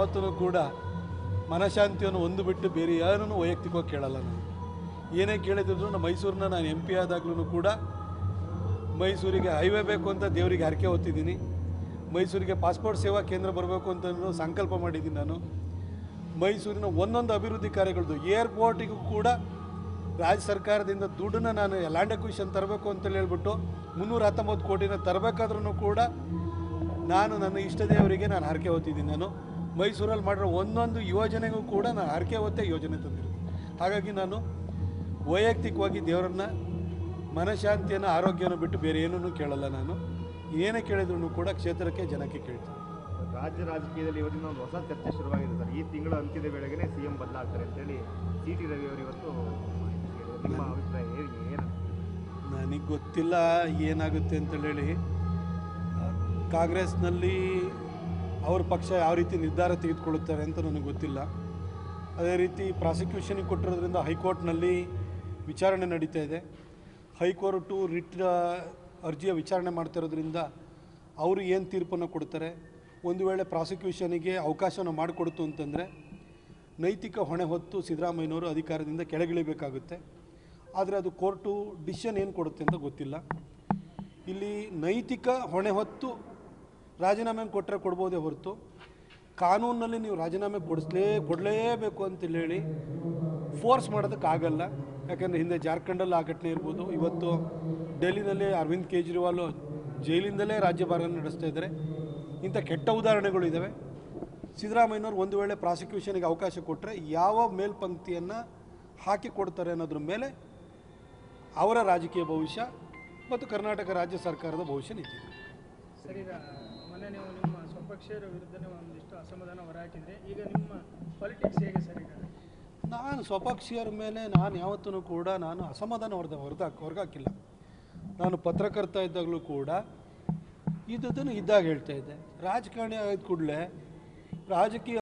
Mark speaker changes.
Speaker 1: ಯಾವತ್ತೂ ಕೂಡ ಮನಃಶಾಂತಿಯನ್ನು ಒಂದು ಬಿಟ್ಟು ಬೇರೆ ಯಾರನ್ನು ವೈಯಕ್ತಿಕವಾಗಿ ಕೇಳಲ್ಲ. ನಾನು ಏನೇ ಕೇಳಿದ್ರು ಮೈಸೂರನ್ನ ನಾನು ಎಂ ಪಿ ಆದಾಗ್ಲೂ ಕೂಡ ಮೈಸೂರಿಗೆ ಹೈವೇ ಬೇಕು ಅಂತ ದೇವರಿಗೆ ಹರಕೆ ಹೊತ್ತಿದ್ದೀನಿ. ಮೈಸೂರಿಗೆ ಪಾಸ್ಪೋರ್ಟ್ ಸೇವಾ ಕೇಂದ್ರ ಬರಬೇಕು ಅಂತ ಸಂಕಲ್ಪ ಮಾಡಿದ್ದೀನಿ. ನಾನು ಮೈಸೂರಿನ ಒಂದೊಂದು ಅಭಿವೃದ್ಧಿ ಕಾರ್ಯಗಳದ್ದು ಏರ್ಪೋರ್ಟಿಗೂ ಕೂಡ ರಾಜ್ಯ ಸರ್ಕಾರದಿಂದ ದುಡ್ಡನ್ನು ನಾನು ಲ್ಯಾಂಡ್ ಅಕ್ವಿಷನ್ ತರಬೇಕು ಅಂತೇಳಿ ಹೇಳ್ಬಿಟ್ಟು 319 ಕೋಟಿನ ತರಬೇಕಾದ್ರೂ ಕೂಡ ನಾನು ನನ್ನ ಇಷ್ಟ ದೇವರಿಗೆ ನಾನು ಹರಕೆ ಹೊತ್ತಿದ್ದೀನಿ. ನಾನು ಮೈಸೂರಲ್ಲಿ ಮಾಡಿರೋ ಒಂದೊಂದು ಯೋಜನೆಗೂ ಕೂಡ ನಾನು ಹರಕೆ ಹೊತ್ತೇ ಯೋಜನೆ ತಂದಿರೋದು. ಹಾಗಾಗಿ ನಾನು ವೈಯಕ್ತಿಕವಾಗಿ ದೇವರನ್ನ ಮನಃಶಾಂತಿಯನ್ನು ಆರೋಗ್ಯನ ಬಿಟ್ಟು ಬೇರೆ ಏನೂ ಕೇಳಲ್ಲ. ನಾನು ಏನೇ ಕೇಳಿದ್ರು ಕೂಡ ಕ್ಷೇತ್ರಕ್ಕೆ ಜನಕ್ಕೆ ಕೇಳ್ತೀನಿ.
Speaker 2: ರಾಜ್ಯ ರಾಜಕೀಯದಲ್ಲಿ ಇವತ್ತಿನ ಒಂದು ಹೊಸ ಚರ್ಚೆ ಶುರುವಾಗಿದೆ ಸರ್. ಈ ತಿಂಗಳ ಅಂತ್ಯದ ವೇಳೆಗೆ CM ಬದಲಾಗ್ತಾರೆ ಅಂತೇಳಿ CT ರವಿ ಅವರು ಇವತ್ತು. ನಿಮ್ಮ ಅಭಿಪ್ರಾಯ ಏನು?
Speaker 1: ನನಗೆ ಗೊತ್ತಿಲ್ಲ ಏನಾಗುತ್ತೆ ಅಂತೇಳಿ. ಕಾಂಗ್ರೆಸ್ನಲ್ಲಿ ಅವ್ರ ಪಕ್ಷ ಯಾವ ರೀತಿ ನಿರ್ಧಾರ ತೆಗೆದುಕೊಳ್ಳುತ್ತಾರೆ ಅಂತ ನನಗೆ ಗೊತ್ತಿಲ್ಲ. ಅದೇ ರೀತಿ ಪ್ರಾಸಿಕ್ಯೂಷನಿಗೆ ಕೊಟ್ಟಿರೋದ್ರಿಂದ ಹೈಕೋರ್ಟ್ನಲ್ಲಿ ವಿಚಾರಣೆ ನಡೀತಾ ಇದೆ. ಹೈಕೋರ್ಟು ರಿಟ್ ಅರ್ಜಿಯ ವಿಚಾರಣೆ ಮಾಡ್ತಿರೋದ್ರಿಂದ ಅವರು ಏನು ತೀರ್ಪನ್ನು ಕೊಡ್ತಾರೆ. ಒಂದು ವೇಳೆ ಪ್ರಾಸಿಕ್ಯೂಷನಿಗೆ ಅವಕಾಶವನ್ನು ಮಾಡಿಕೊಡ್ತು ಅಂತಂದರೆ ನೈತಿಕ ಹೊಣೆ ಹೊತ್ತು ಸಿದ್ದರಾಮಯ್ಯನವರು ಅಧಿಕಾರದಿಂದ ಕೆಳಗಿಳಿಬೇಕಾಗುತ್ತೆ. ಆದರೆ ಅದು ಕೋರ್ಟು ಡಿಸಿಷನ್ ಏನು ಕೊಡುತ್ತೆ ಅಂತ ಗೊತ್ತಿಲ್ಲ. ಇಲ್ಲಿ ನೈತಿಕ ಹೊಣೆ ಹೊತ್ತು ರಾಜೀನಾಮೆ ಕೊಟ್ಟರೆ ಕೊಡ್ಬೋದೇ ಹೊರತು ಕಾನೂನಿನಲ್ಲಿ ನೀವು ರಾಜೀನಾಮೆ ಕೊಡಲೇಬೇಕು ಅಂತೇಳಿ ಫೋರ್ಸ್ ಮಾಡೋದಕ್ಕಾಗಲ್ಲ. ಯಾಕಂದರೆ ಹಿಂದೆ ಜಾರ್ಖಂಡಲ್ಲಿ ಆ ಘಟನೆ ಇರ್ಬೋದು. ಇವತ್ತು ಡೆಲ್ಲಿನಲ್ಲಿ ಅರವಿಂದ್ ಕೇಜ್ರಿವಾಲ್ ಜೈಲಿಂದಲೇ ರಾಜ್ಯಭಾರ ನಡೆಸ್ತಾ ಇದ್ದಾರೆ. ಇಂಥ ಕೆಟ್ಟ ಉದಾಹರಣೆಗಳು ಇದ್ದಾವೆ. ಸಿದ್ದರಾಮಯ್ಯನವರು ಒಂದು ವೇಳೆ ಪ್ರಾಸಿಕ್ಯೂಷನ್ಗೆ ಅವಕಾಶ ಕೊಟ್ಟರೆ ಯಾವ ಮೇಲ್ಪಂಕ್ತಿಯನ್ನು ಹಾಕಿ ಕೊಡ್ತಾರೆ ಅನ್ನೋದ್ರ ಮೇಲೆ ಅವರ ರಾಜಕೀಯ ಭವಿಷ್ಯ ಮತ್ತು ಕರ್ನಾಟಕ ರಾಜ್ಯ ಸರ್ಕಾರದ ಭವಿಷ್ಯ ನಿಂತಿದೆ.
Speaker 3: ಸರ್, ಈಗ ಮೊನ್ನೆ ನೀವು ನಿಮ್ಮ ಸ್ವಪಕ್ಷೀಯರ ವಿರುದ್ಧನೇ ಒಂದಿಷ್ಟು ಅಸಮಾಧಾನ ಹೊರಹಾಕಿದ್ರೆ, ಈಗ ನಿಮ್ಮ ಪಾಲಿಟಿಕ್ಸ್ ಹೇಗೆ ಸರ್? ಈಗ
Speaker 1: ನಾನು ಸ್ವಪಕ್ಷೀಯರ ಮೇಲೆ ನಾನು ಯಾವತ್ತೂ ಕೂಡ ನಾನು ಅಸಮಾಧಾನ ಹೊರಗಾಕಿಲ್ಲ. ನಾನು ಪತ್ರಕರ್ತ ಇದ್ದಾಗಲೂ ಕೂಡ ಇದನ್ನು ಇದ್ದಾಗ ಹೇಳ್ತಾ ಇದ್ದೆ. ರಾಜಕಾರಣಿ ಆಗಿದ ಕೂಡಲೇ ರಾಜಕೀಯ